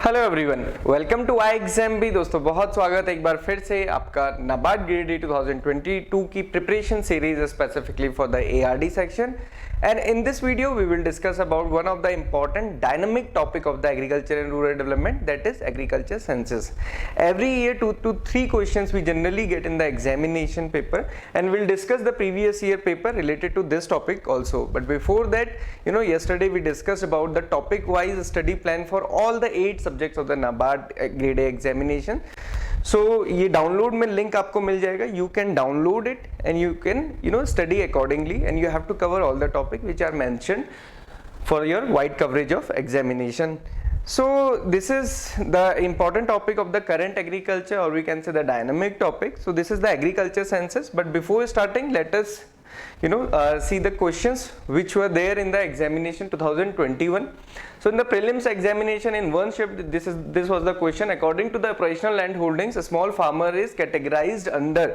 Hello everyone, welcome to I exam भी। दोस्तों बहुत स्वागत है एक बार फिर से आपका नाबार्ड ग्रेड डी 2022 की preparation series specifically for the ARD section. And in this video we will discuss about one of the important dynamic topic of the agriculture and rural development, that is agriculture census. Every year 2 to 3 questions we generally get in the examination paper, and we'll discuss the previous year paper related to this topic also. But before that, yesterday we discussed about the topic wise study plan for all the 8 subjects of the NABARD grade A examination. So ये download में link आपको मिल जाएगा, you can download it and you can study accordingly, and you have to cover all the topic which are mentioned for your wide coverage of examination. So this is the important topic of the current agriculture, or we can say the dynamic topic. So this is the agriculture census, but before starting let us see the questions which were there in the examination 2021. So in the prelims examination in one shift, this was the question: according to the operational land holdings, a small farmer is categorized under.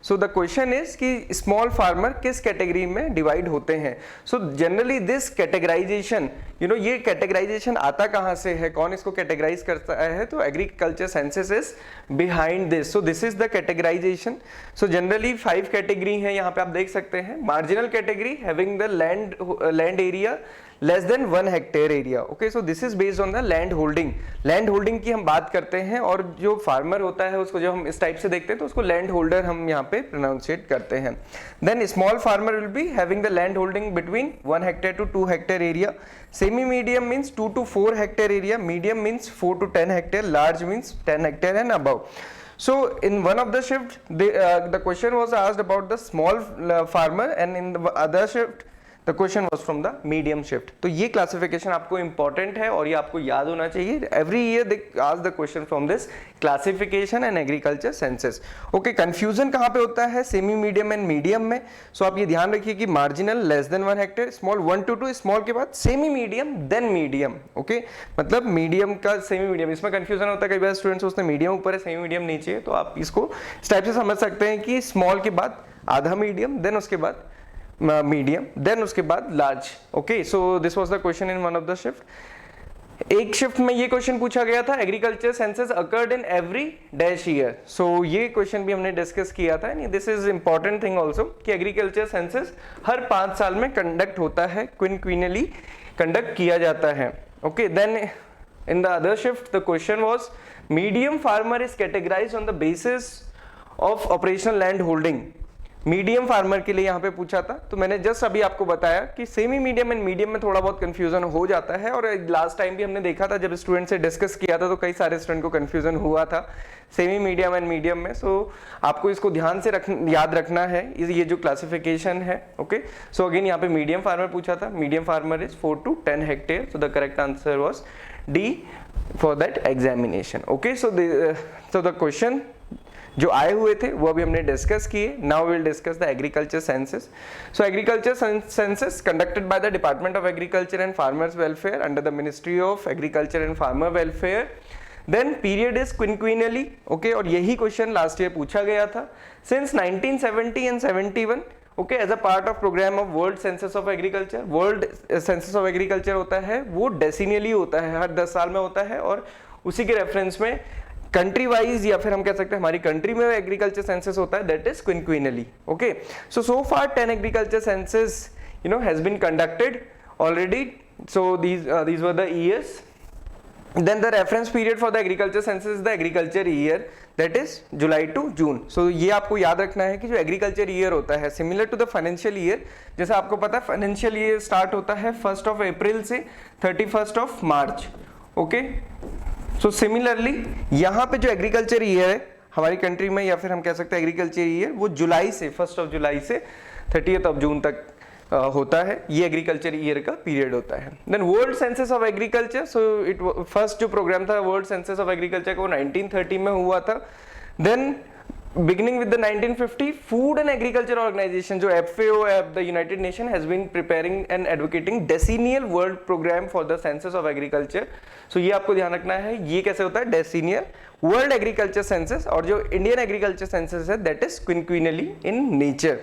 So the question is कि small farmer किस category में divide होते हैं. So generally this categorization, ये categorization आता कहाँ से है, कौन इसको categorize करता है? तो agriculture census is behind this. So this is the categorization. So generally 5 category हैं, यहाँ पे आप देख सकते हैं. Marginal category having the land area less than 1 hectare area. Okay, so this is based on the land holding. Land holding की हम बात करते हैं, और जो फार्मर होता है उसको जब हम इस टाइप से देखते हैं तो उसको लैंड होल्डर हम यहाँ पे प्रोनाउंसिएट करते हैं. Then small farmer will be having the land holding between 1 hectare to 2 hectare area. Semi medium means 2 to 4 hectare area. Medium means 4 to 10 hectare. Large means 10 hectare and above. So in one of the shift, the question was asked about the small farmer, and in the other shift the question was from the medium shift. तो ये classification आपको important है और ये आपको याद होना चाहिए. Every year they ask the question from this classification and agriculture census. Okay, confusion कहाँ पे होता है? Semi medium and medium में. So आप ये ध्यान रखिए कि marginal less than 1 hectare, small 1 to 2, small के बाद semi medium then medium. Okay, मतलब medium का semi medium, इसमें confusion होता है. कई बार स्टूडेंट्स सोचते हैं medium ऊपर है semi medium नीचे है, तो आप इसको इस टाइप से समझ सकते हैं कि small के बाद आधा medium, then उसके बाद मीडियम, देन उसके बाद large. Okay, so this was the question in one of the shift. एक शिफ्ट में ये क्वेश्चन पूछा गया था: agriculture census occurred in every dash year. So ये क्वेश्चन भी हमने डिस्कस किया था. This is important thing also कि एग्रीकल्चर सेंसस हर 5 साल में कंडक्ट होता है, क्विनक्विनली कंडक्ट किया जाता है. Okay, then in the other shift the question was: medium farmer is categorised on the basis of operational land holding. Medium farmer के लिए यहाँ पे पूछा था, तो मैंने जस्ट अभी आपको बताया कि सेमी मीडियम एंड मीडियम में थोड़ा बहुत कंफ्यूजन हो जाता है, और लास्ट टाइम भी हमने देखा था जब स्टूडेंट से डिस्कस किया था तो कई सारे स्टूडेंट को कंफ्यूजन हुआ था सेमी मीडियम एंड मीडियम में. सो आपको इसको ध्यान से याद रखना है, ये जो क्लासिफिकेशन है. ओके, सो अगेन यहाँ पे मीडियम फार्मर पूछा था. Medium farmer is 4 to 10 hectare. So the correct answer was D for that examination. Okay, so the question जो आए हुए थे वो अभी हमने डिस्कस किए. Now will discuss the agriculture census. So agriculture census conducted by the department of agriculture and farmers welfare under the ministry of agriculture and farmer welfare. Then period is quinquennially. Okay, और यही question last year पूछा गया था. Since 1970 and 71, okay, as a part of programme of world census of agriculture. World census of agriculture होता है वो डेसिनियली होता है, हर 10 साल में होता है, और उसी के रेफरेंस में कंट्री वाइज, या फिर हम कह सकते हैं हमारी कंट्री में एग्रीकल्चर सेंसस होता है, that is quinquennially. Okay, so far 10 agriculture census has been conducted already. So these were the years. Then the reference period for the agriculture census is the agriculture year, that is July to June. So ये आपको याद रखना है कि जो agriculture year होता है similar to the financial year, जैसे आपको पता है फाइनेंशियल ईयर स्टार्ट होता है 1 अप्रैल से 31 मार्च. ओके, सो सिमिलरली यहाँ पे जो एग्रीकल्चर ईयर है हमारी कंट्री में, या फिर हम कह सकते हैं एग्रीकल्चर ईयर, वो जुलाई से 1 जुलाई से 30 जून तक होता है. ये एग्रीकल्चर ईयर का पीरियड होता है. Then world census of agriculture. So it first जो प्रोग्राम था वर्ल्ड सेंसस ऑफ एग्रीकल्चर का वो 1930 में हुआ था. Then beginning with the 1950, Food and Agriculture Organization, जो FAO है, the United Nation has been preparing and advocating decennial world program for the census of agriculture. So ये आपको ध्यान रखना है, ये कैसे होता है? decennial वर्ल्ड एग्रीकल्चर सेंसस और जो इंडियन एग्रीकल्चर सेंसस है that is quinquennially in nature.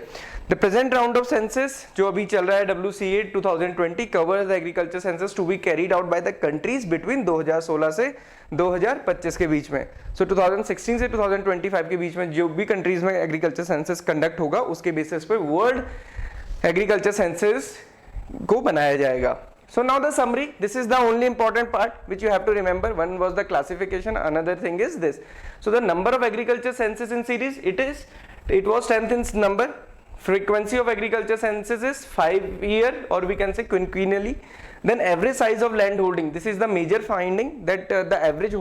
The present round of census जो अभी चल रहा है WCA 2020 covers the agriculture census to be carried out by the countries between 2016 से 2025 के बीच में। सो 2016 से 2025 के बीच में जो भी कंट्रीज में एग्रीकल्चर सेंसस कंडक्ट होगा उसके बेसिस पे वर्ल्ड एग्रीकल्चर सेंसस को बनाया जाएगा। So now the summary, this is the only important part which you have to remember. One was the classification, another thing is this. So the number of agriculture census in series, it was 10th in number. Frequency of agriculture census is 5 year or we can say quinquennially. Then average size of land holding, this is the major finding that the average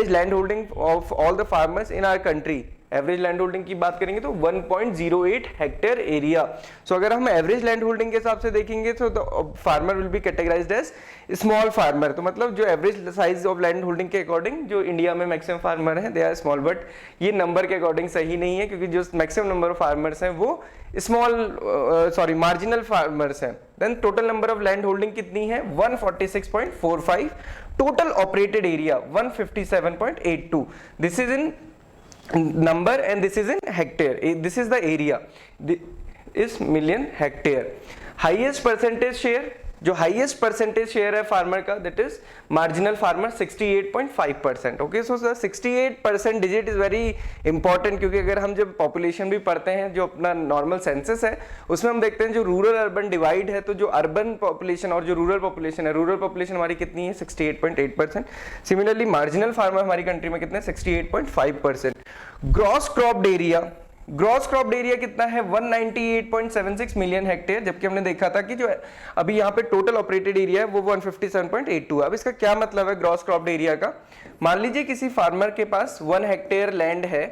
land holding of all the farmers in our country. Average land holding की बात करेंगे तो 1.08 hectare area. सो अगर हम average land holding के हिसाब से देखेंगे तो farmer will be categorised as small farmer. तो मतलब जो average size of land holding के अकॉर्डिंग जो इंडिया में मैक्सिमम फार्मर हैं दे आर स्मॉल, बट ये नंबर के अकॉर्डिंग सही नहीं है क्योंकि जो मैक्सिमम नंबर ऑफ फार्मर्स हैं वो मार्जिनल फार्मर्स हैं। Then total number of land holding कितनी है 146.45, total operated area 157.82। This is in number and this is in hectare, this is the area, is million hectare। highest percentage share, जो highest percentage share है farmer का that is marginal farmer 68.5%। Okay, so 68% digit is very important क्योंकि अगर हम जब population भी पढ़ते हैं जो अपना नॉर्मल सेंसस है उसमें हम देखते हैं जो रूरल अर्बन डिवाइड है तो जो अर्बन पॉपुलेशन और जो रूरल पॉपुलेशन है, रूरल पॉपुलेशन हमारी कितनी है 68.8%। सिमिलरली मार्जिनल फार्मर हमारी कंट्री में कितने 68.5%। ग्रॉस क्रॉप्ड एरिया कितना है 198.76 मिलियन हेक्टेयर, जबकि हमने देखा था कि जो अभी यहाँ पे टोटल ऑपरेटेड एरिया है वो 157.82। अब इसका क्या मतलब है ग्रॉस क्रॉप्ड एरिया का? मान लीजिए किसी फार्मर के पास 1 हेक्टेयर लैंड है,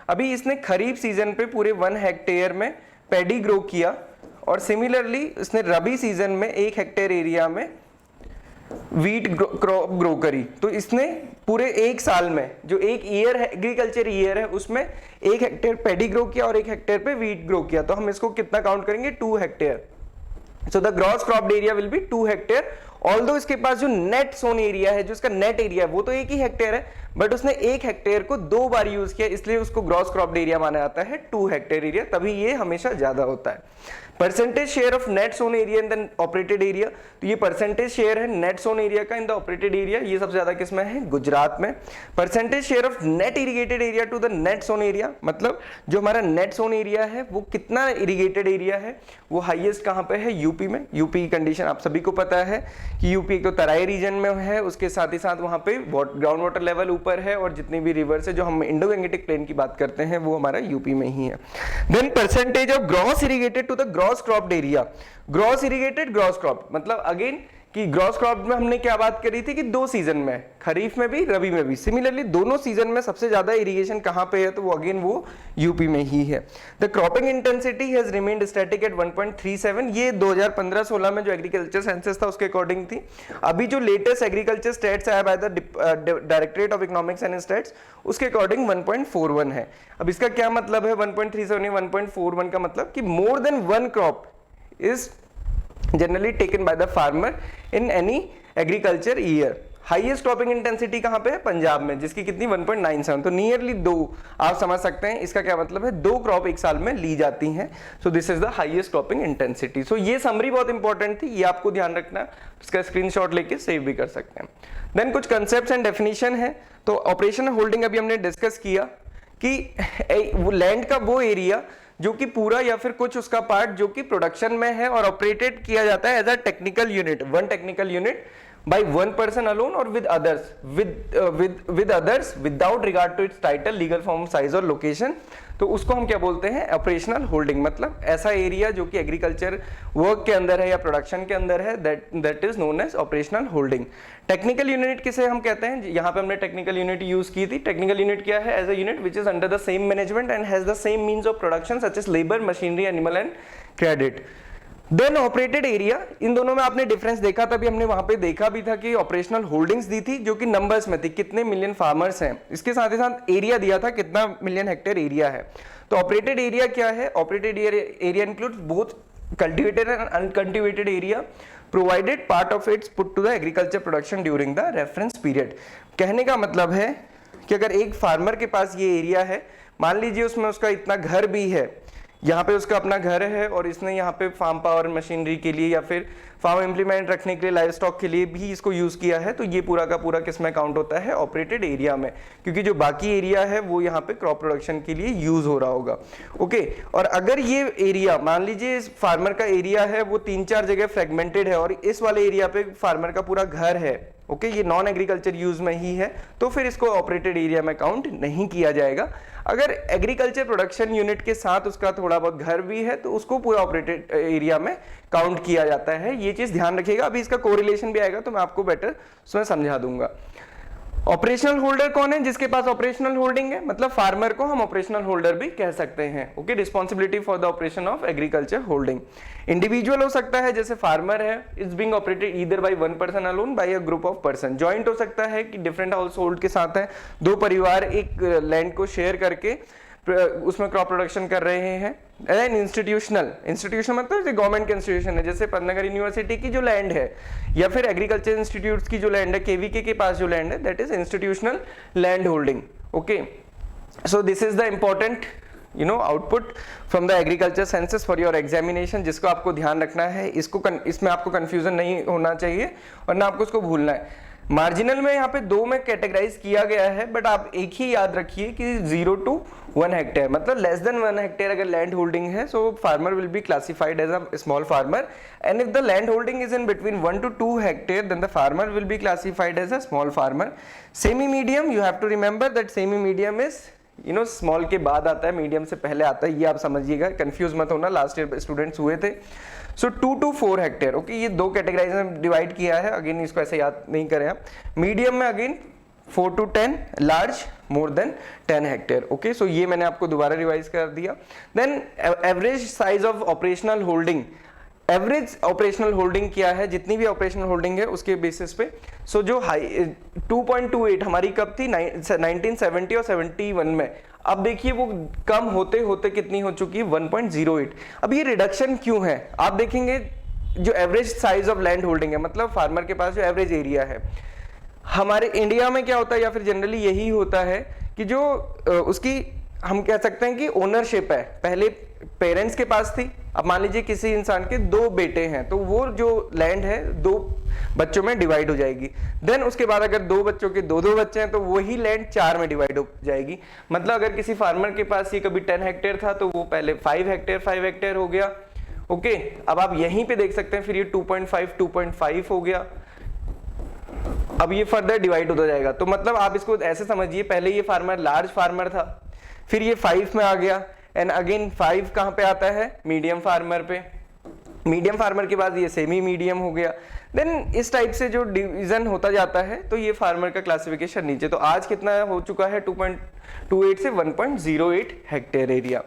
अभी इसने खरीफ सीजन पे पूरे 1 हेक्टेयर में पैडी ग्रो किया और सिमिलरली इसने रबी सीजन में 1 हेक्टेयर एरिया में वीट क्रॉप ग्रो करी। तो इसने पूरे 1 साल में जो एक ईयर है एग्रीकल्चर ईयर है उसमें 1 हेक्टेयर पैडी ग्रो किया और 1 हेक्टेयर पे वीट ग्रो किया, तो हम इसको कितना काउंट करेंगे 2 hectare. So the gross cropped area will be 2 hectare. Although इसके पास जो नेट सोन एरिया है, जो इसका नेट एरिया है वो तो 1 ही हेक्टेयर है, बट उसने 1 हेक्टेयर को 2 बार यूज किया इसलिए उसको ग्रॉस क्रॉप्ड एरिया माना जाता है 2 हेक्टेयर एरिया, तभी ये हमेशा ज्यादा होता है। Percentage share of net sown area in the operated area, तो ये परसेंटेज शेयर है नेट सोन एरिया का इन द ऑपरेटेड एरिया, ये सबसे ज्यादा किसमें है गुजरात में। Percentage share of net irrigated area to the net sown area, मतलब जो हमारा नेट सोन एरिया है वो कितना इरिगेटेड एरिया है वो हाईएस्ट कहां पे है यूपी में। यूपी की कंडीशन आप सभी को पता है कि यूपी एक तो तराई रीजन में है, उसके साथ ही साथ वहां पे ग्राउंड वाटर लेवल ऊपर है और जितनी भी रिवर्स है जो हम इंडो गैंगेटिक प्लेन की बात करते हैं वो हमारा यूपी में ही है। Then percentage of gross irrigated to the gross cropped area, gross irrigated gross crop मतलब अगेन कि ग्रॉस क्रॉप में हमने क्या बात करी थी कि 2 सीजन में, खरीफ में भी रबी में भी, सिमिलरली दोनों सीजन में सबसे ज्यादा इरिगेशन कहां पे है तो वो अगेन वो यूपी में ही है। The cropping intensity has remained static at 1.37, ये 2015-16 में जो एग्रीकल्चर सेंसस था उसके अकॉर्डिंग थी। अभी जो लेटेस्ट एग्रीकल्चर स्टैट्स आया by the directorate of economics and stats उसके अकॉर्डिंग 1.41 है। अब इसका क्या मतलब है 1.37 1.41 का मतलब कि more than 1 crop is generally taken by the farmer in any agriculture year। Highest cropping intensity कहां पे है पंजाब में, जिसकी कितनी 1.97, तो नियरली 2 आप समझ सकते हैं। इसका क्या मतलब है 2 क्रॉप 1 साल में ली जाती हैं। So this is the highest cropping intensity. So ये समरी बहुत इंपॉर्टेंट थी, ये आपको ध्यान रखना, इसका स्क्रीनशॉट लेके सेव भी कर सकते हैं। देन कुछ कंसेप्ट्स एंड डेफिनेशन है। तो ऑपरेशनल होल्डिंग अभी हमने डिस्कस किया कि लैंड का वो एरिया जो कि पूरा या फिर कुछ उसका पार्ट जो कि प्रोडक्शन में है और ऑपरेटेड किया जाता है as a technical unit, one technical unit by one person alone or with others without regard to its title, legal form, size और location, तो उसको हम क्या बोलते हैं ऑपरेशनल होल्डिंग। मतलब ऐसा एरिया जो कि एग्रीकल्चर वर्क के अंदर है या प्रोडक्शन के अंदर है that is known as operational holding. Technical unit किसे हम कहते हैं, यहाँ पे हमने टेक्निकल यूनिट यूज की थी। टेक्निकल यूनिट क्या है, as a unit which is under the same management and has the same means of production such as labour, machinery, animal and credit. Then operated area, इन दोनों में आपने difference देखा, तभी हमने वहां पे देखा भी था कि ऑपरेशनल होल्डिंग्स दी थी जो कि नंबर्स में थी, कितने मिलियन फार्मर्स हैं, इसके साथ ही साथ एरिया दिया था कितना मिलियन हेक्टेयर एरिया है। तो ऑपरेटेड एरिया क्या है, operated area includes both cultivated and uncultivated area provided part of its put to the agriculture production during the reference period. कहने का मतलब है कि अगर एक फार्मर के पास ये एरिया है, मान लीजिए उसमें उसका इतना घर भी है, यहाँ पे उसका अपना घर है और इसने यहाँ पे फार्म पावर मशीनरी के लिए या फिर फार्म इम्प्लीमेंट रखने के लिए, लाइव स्टॉक के लिए भी इसको यूज किया है, तो ये पूरा का पूरा किस में काउंट होता है? ऑपरेटेड एरिया में, क्योंकि जो बाकी एरिया है वो यहाँ पे क्रॉप प्रोडक्शन के लिए यूज हो रहा होगा। ओके, और अगर ये एरिया, मान लीजिए इस फार्मर का एरिया है वो 3-4 जगह फ्रेगमेंटेड है और इस वाले एरिया पे फार्मर का पूरा घर है, ओके, ये नॉन एग्रीकल्चर यूज में ही है, तो फिर इसको ऑपरेटेड एरिया में काउंट नहीं किया जाएगा। अगर एग्रीकल्चर प्रोडक्शन यूनिट के साथ उसका थोड़ा बहुत घर भी है तो उसको पूरा ऑपरेटेड एरिया में काउंट किया जाता है। ये चीज ध्यान रखिएगा, अभी इसका कोरिलेशन भी आएगा तो मैं आपको बेटर उसमें समझा दूंगा। ऑपरेशनल होल्डर कौन है? जिसके पास ऑपरेशनल होल्डिंग है, मतलब फार्मर को हम ऑपरेशनल होल्डर भी कह सकते हैं। Okay, responsibility for the operation of agriculture holding. Individual हो सकता है, जैसे फार्मर है, is being operated either by one person alone, by a group of person. Joint हो सकता है कि डिफरेंट हाउस होल्ड के साथ है, दो परिवार एक लैंड को शेयर करके उसमें क्रॉप प्रोडक्शन कर रहे हैं। एंड इंस्टीट्यूशनल मतलब गवर्नमेंट के इंस्टीट्यूशन है, जैसे पन्नागर यूनिवर्सिटी की जो लैंड है या फिर एग्रीकल्चर इंस्टीट्यूट्स की जो लैंड है, केवीके के पास जो लैंड है, that is institutional land holding. Okay, so this is the important output from the agriculture census for your examination, जिसको आपको ध्यान रखना है। इसमें आपको कंफ्यूजन नहीं होना चाहिए और ना आपको उसको भूलना है। मार्जिनल में यहाँ पे 2 में कैटेगराइज किया गया है, बट आप एक ही याद रखिए कि 0 to 1 हेक्टेयर, मतलब लेस देन 1 हेक्टेयर अगर लैंड होल्डिंग है, so farmer will be classified as a small farmer, and if the land holding is in between 1 to 2 hectare, then the farmer will be classified as a small farmer. Semi medium, you have to remember that semi medium is small के बाद आता है, medium से पहले आता है, ये आप समझिएगा, कंफ्यूज मत होना, लास्ट ईयर स्टूडेंट्स हुए थे। सो 2 to 4 हेक्टेयर, ओके, ये 2 कैटेगराइज में डिवाइड किया है, अगेन इसको ऐसे याद नहीं करें आप। मीडियम में again 4 to 10, large more than 10 hectare. Okay, so ये मैंने आपको दोबारा रिवाइज कर दिया। Then average size of operational holding, average operational holding क्या है, जितनी भी ऑपरेशनल होल्डिंग है उसके बेसिस पे। सो जो 2.28 हमारी कब थी? 1970 और 71 में। अब देखिए वो कम होते होते कितनी हो चुकी है? 1.08। अब ये रिडक्शन क्यों है? आप देखेंगे जो average size of land holding है, मतलब फार्मर के पास जो एवरेज एरिया है, हमारे इंडिया में क्या होता है या फिर जनरली यही होता है कि जो उसकी हम कह सकते हैं कि ओनरशिप है, पहले पेरेंट्स के पास थी, अब मान लीजिए किसी इंसान के 2 बेटे हैं तो वो जो लैंड है 2 बच्चों में डिवाइड हो जाएगी। देन उसके बाद अगर 2 बच्चों के 2-2 बच्चे हैं तो वही लैंड 4 में डिवाइड हो जाएगी। मतलब अगर किसी फार्मर के पास ये कभी 10 हेक्टेयर था तो वो पहले 5 हेक्टेयर हो गया। ओके, अब आप यहीं पे देख सकते हैं, फिर ये 2.5 हो गया, अब ये फर्दर डिवाइड होता जाएगा। तो मतलब आप इसको ऐसे समझिए, पहले ये फार्मर लार्ज फार्मर था, फिर ये 5 में आ गया, एंड अगेन 5 कहां पे आता है? मीडियम फार्मर पे। मीडियम फार्मर के बाद ये सेमी मीडियम हो गया। देन इस टाइप से जो डिवीजन होता जाता है तो ये फार्मर का क्लासिफिकेशन नीचे। तो आज कितना हो चुका है? 2.28 से 1.08 हेक्टेयर एरिया।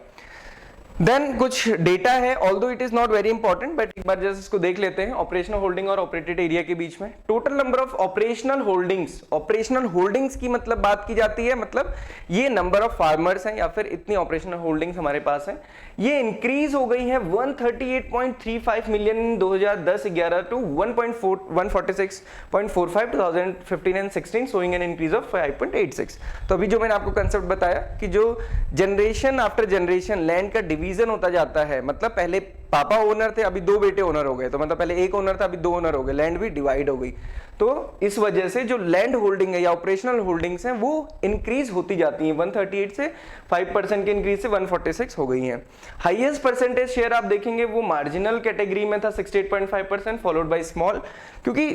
देन कुछ डेटा है, although it is not very important, but एक बार जस्ट इसको देख लेते हैं। ऑपरेशनल होल्डिंग और ऑपरेटेड एरिया के बीच में total number of operational holdings, operational holdings की मतलब बात की जाती है, मतलब ये नंबर ऑफ फार्मर्स हैं या फिर इतनी ऑपरेशनल होल्डिंग्स हमारे पास हैं, ये इंक्रीज हो गई है 138.35 million in 2010-11 to 146.45 2015 and 16, showing an increase of 5.86। तो अभी जो मैंने आपको कंसेप्ट बताया कि जो जनरेशन आफ्टर जनरेशन लैंड का डिवीजन होता जाता है, मतलब पहले पापा ओनर थे, अभी 2 बेटे ओनर हो गए, तो मतलब पहले एक ओनर था, अभी 2 ओनर हो गए, लैंड भी डिवाइड हो गई। तो इस वजह से जो लैंड होल्डिंग है या ऑपरेशनल होल्डिंग्स हैं वो इंक्रीज होती जाती हैं, 138 से 5% के इंक्रीज से 146 हो गई हैं। हाईएस्ट परसेंटेज शेयर आप देखेंगे वो मार्जिनल कैटेगरी में था 68.5%, फॉलोड बाय स्मॉल, क्योंकि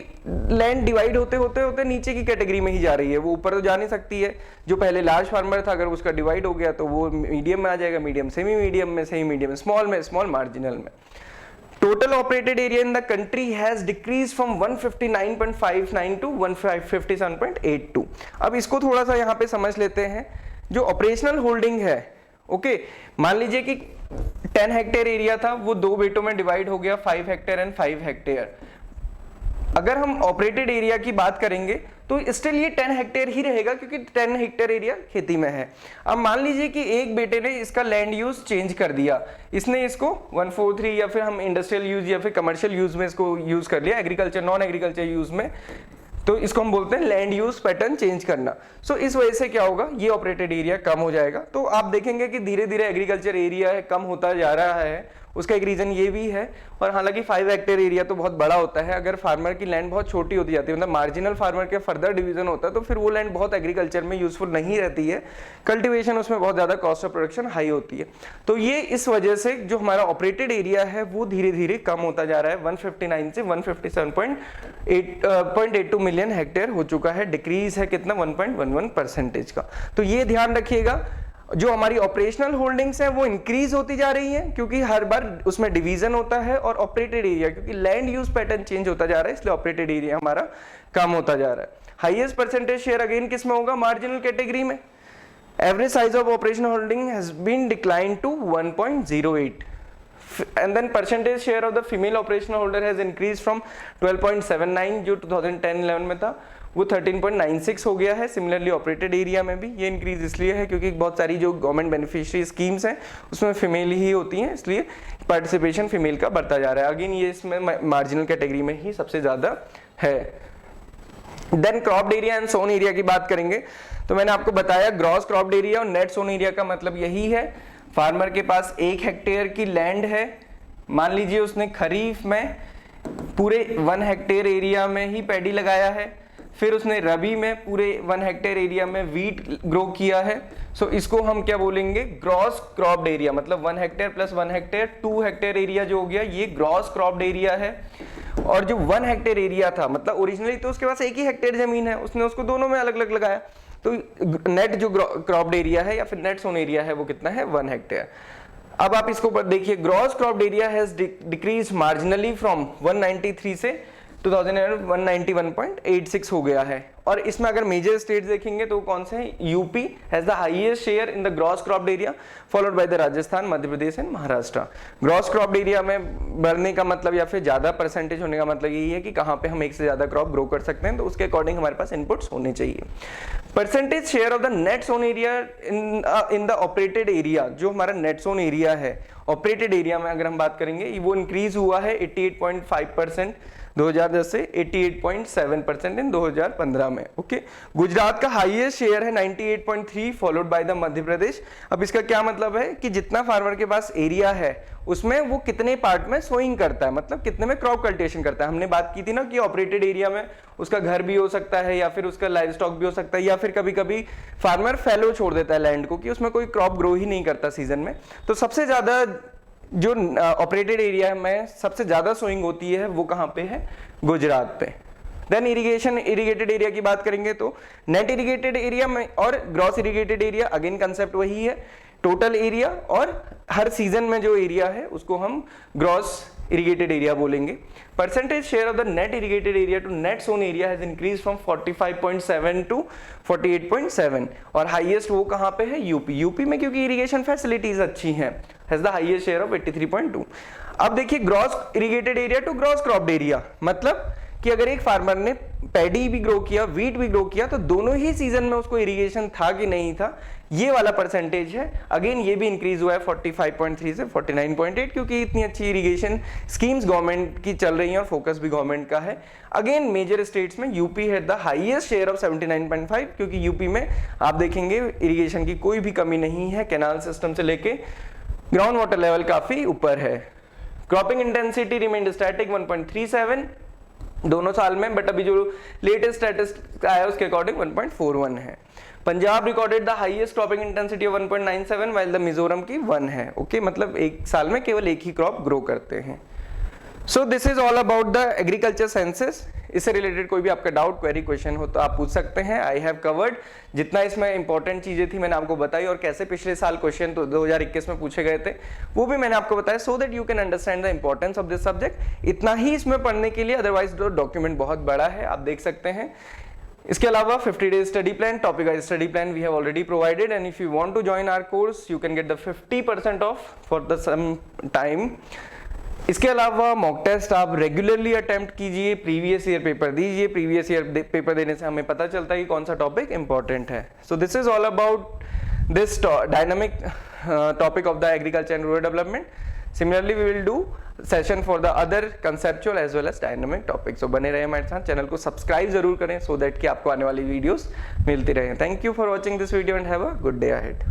लैंड डिवाइड होते होते नीचे की कैटेगरी में ही जा रही है, वो ऊपर तो जा नहीं सकती है। जो पहले लार्ज फार्मर था अगर उसका डिवाइड हो गया तो वो मीडियम में आ जाएगा, मीडियम सेमी मीडियम में, सेमी मीडियम स्मॉल में, स्मॉल मार्जिनल में। Total operated area in the country has decreased from 159.59 to 157.82। अब इसको थोड़ा सा यहाँ पे समझ लेते हैं। जो ऑपरेशनल होल्डिंग है, ओके, मान लीजिए कि 10 हेक्टेयर एरिया था, वो 2 बेटों में डिवाइड हो गया, 5 हेक्टेयर एंड 5 हेक्टेयर। अगर हम ऑपरेटेड एरिया की बात करेंगे तो स्टिल ये 10 हेक्टेयर ही रहेगा, क्योंकि 10 हेक्टेयर एरिया खेती में है। अब मान लीजिए कि एक बेटे ने इसका लैंड यूज चेंज कर दिया, इसने इसको 143 या फिर हम इंडस्ट्रियल यूज या फिर कमर्शियल यूज में इसको यूज कर लिया, एग्रीकल्चर नॉन एग्रीकल्चर यूज में तो इसको हम बोलते हैं लैंड यूज पैटर्न चेंज करना। सो इस वजह से क्या होगा, ये ऑपरेटेड एरिया कम हो जाएगा। तो आप देखेंगे कि धीरे धीरे एग्रीकल्चर एरिया है कम होता जा रहा है, उसका एक रीजन ये भी है। और हालांकि 5 हेक्टेयर एरिया तो बहुत बड़ा होता है, अगर फार्मर की लैंड बहुत छोटी होती जाती है, मतलब मार्जिनल फार्मर के फर्दर डिवीजन होता है, तो फिर वो लैंड बहुत एग्रीकल्चर में यूजफुल नहीं रहती है, कल्टीवेशन उसमें बहुत ज्यादा कॉस्ट ऑफ प्रोडक्शन हाई होती है। तो ये इस वजह से जो हमारा ऑपरेटेड एरिया है वो धीरे धीरे कम होता जा रहा है, 159 से 157.82 मिलियन हेक्टेयर हो चुका है, डिक्रीज है कितना 1.11% का। तो ये ध्यान रखिएगा, जो हमारी ऑपरेशनल होल्डिंग्स हैं वो इंक्रीज होती जा रही हैं, क्योंकि हर बार उसमें डिवीजन होता है, और ऑपरेटेड एरिया क्योंकि लैंड यूज पैटर्न चेंज होता जा रहा है, इसलिए ऑपरेटेड एरिया हमारा कम होता जा रहा है। हाईएस्ट परसेंटेज शेयर अगेन किस में होगा, मार्जिनल कैटेगरी में। Average size of operational holding has been decline to 1.08 and then percentage share of the female operational holder has increased from 12.79 जो 2010-11 में था वो 13.96 हो गया है। सिमिलरली ऑपरेटेड एरिया में भी ये इंक्रीज इसलिए है क्योंकि बहुत सारी जो गवर्नमेंट बेनिफिशियरी स्कीम्स हैं उसमें फीमेल ही होती हैं, इसलिए पार्टिसिपेशन फीमेल का बढ़ता जा रहा है। अगेन ये इसमें मार्जिनल कैटेगरी में ही सबसे ज्यादा है। Then cropped area and sown area की बात करेंगे तो मैंने आपको बताया ग्रॉस क्रॉप्ड एरिया और नेट सोन एरिया का मतलब यही है, फार्मर के पास 1 हेक्टेयर की लैंड है, मान लीजिए उसने खरीफ में पूरे 1 हेक्टेयर एरिया में ही पैडी लगाया है, फिर उसने रबी में पूरे 1 हेक्टेयर एरिया में वीट ग्रो किया है। सो इसको हम क्या बोलेंगे, ग्रॉस क्रॉप्ड एरिया, मतलब 1 hectare plus 1 hectare 2 hectare area जो हो गया ये ग्रॉस क्रॉप्ड एरिया है। और जो 1 हेक्टेयर एरिया था, मतलब ओरिजिनली तो उसके पास 1 ही हेक्टेयर जमीन है, उसने उसको दोनों में अलग अलग लगाया, तो नेट जो क्रॉप्ड एरिया है या फिर नेट सोन एरिया है वो कितना है, 1 हेक्टेयर। अब आप इसको देखिए, gross cropped area has decrease marginally from 193 से 2011 191.86 हो गया है। और इसमें अगर मेजर स्टेट्स देखेंगे तो कौन से हैं, UP has the highest share in the gross cropped area followed by the Rajasthan, Madhya Pradesh and Maharashtra. Gross cropped area में बढ़ने का मतलब या फिर ज्यादा परसेंटेज होने का मतलब यही है कि कहां पे हम एक से ज्यादा क्रॉप ग्रो कर सकते हैं, तो उसके अकॉर्डिंग हमारे पास इनपुट्स होने चाहिए। Percentage share of the net sown area in the operated area, जो हमारा नेट सोन एरिया है ऑपरेटेड एरिया में अगर हम बात करेंगे वो इंक्रीज हुआ है 88.5% 2010 से 88.7% इन 2015 में। ओके, गुजरात का हाईएस्ट शेयर है 98.3 followed by the Madhya Pradesh. अब इसका क्या मतलब है कि जितना फार्मर के पास एरिया है उसमें वो कितने पार्ट में सोइंग करता है, मतलब कितने में क्रॉप कल्टीवेशन करता है। हमने बात की थी ना कि ऑपरेटेड एरिया में उसका घर भी हो सकता है या फिर उसका लाइव स्टॉक भी हो सकता है, या फिर कभी कभी फार्मर फैलो छोड़ देता है लैंड को कि उसमें कोई क्रॉप ग्रो ही नहीं करता सीजन में। तो सबसे ज्यादा जो ऑपरेटेड एरिया में सबसे ज्यादा सोइंग होती है वो कहां पे है, गुजरात पे। देन इरिगेशन इरिगेटेड एरिया की बात करेंगे तो नेट इरिगेटेड एरिया में और gross irrigated area, again concept वही है, टोटल एरिया और हर सीजन में जो एरिया है उसको हम ग्रॉस इरिगेटेड एरिया बोलेंगे। Percentage share of the net irrigated area to net sown area has increase from 45.7 to 48.7 और हाईएस्ट वो कहां पे है, यूपी। यूपी में क्योंकि इरिगेशन फैसिलिटीज अच्छी हैं, has the highest share of 83.2। अब देखिए gross irrigated area to gross cropped area, मतलब कि अगर एक फार्मर ने पैडी भी ग्रो किया वीट भी ग्रो किया तो दोनों ही सीजन में उसको इरिगेशन था कि नहीं था, ये वाला परसेंटेज है। अगेन ये भी इंक्रीज हुआ है 45.3 से 49.8 क्योंकि इतनी अच्छी इरिगेशन स्कीम्स गवर्नमेंट की चल रही हैं और फोकस भी गवर्नमेंट का है। अगेन मेजर स्टेट्स में यूपी है द हाईएस्ट शेयर ऑफ 79.5 क्योंकि यूपी में आप देखेंगे इरिगेशन की कोई भी कमी नहीं है, कैनाल सिस्टम से लेके ग्राउंड वाटर लेवल काफी ऊपर है। क्रॉपिंग इंटेंसिटी रिमेन्ड स्टैटिक 1.37 दोनों साल में, बट अभी जो लेटेस्ट स्टैटिस्टिक्स आया उसके अकॉर्डिंग 1.41 है। Punjab recorded the highest cropping intensity of 1.97 while the Mizoram की 1 है। ओके, मतलब एक साल में केवल एक ही क्रॉप ग्रो करते हैं। So this is all about the agriculture sciences. इससे रिलेटेड कोई भी आपका डाउट क्वेरी क्वेश्चन हो तो आप पूछ सकते हैं। आई हैव कवर्ड जितना इसमें इंपॉर्टेंट चीजें थी मैंने आपको बताई, और कैसे पिछले साल क्वेश्चन तो 2021 में पूछे गए थे वो भी मैंने आपको बताया, so that you can understand the importance of this subject. इतना ही इसमें पढ़ने के लिए, अदरवाइज डॉक्यूमेंट बहुत बड़ा है, आप देख सकते हैं। इसके अलावा 50 days study plan, topic wise study plan we have already provided, and if you want to join our course you can get the 50% off for the some time. इसके अलावा मॉक टेस्ट आप रेगुलरली अटेम्प्ट कीजिए, previous year paper दीजिए। Previous year paper देने से हमें पता चलता है कि कौन सा टॉपिक इंपॉर्टेंट है। So this is all about this dynamic topic of the agriculture and rural development. Similarly we will do session for the other conceptual as well as dynamic topic. So बने रहे हमारे साथ, channel को subscribe जरूर करें so that कि आपको आने वाली वीडियोस मिलती रहे। Thank you for watching this video and have a good day ahead.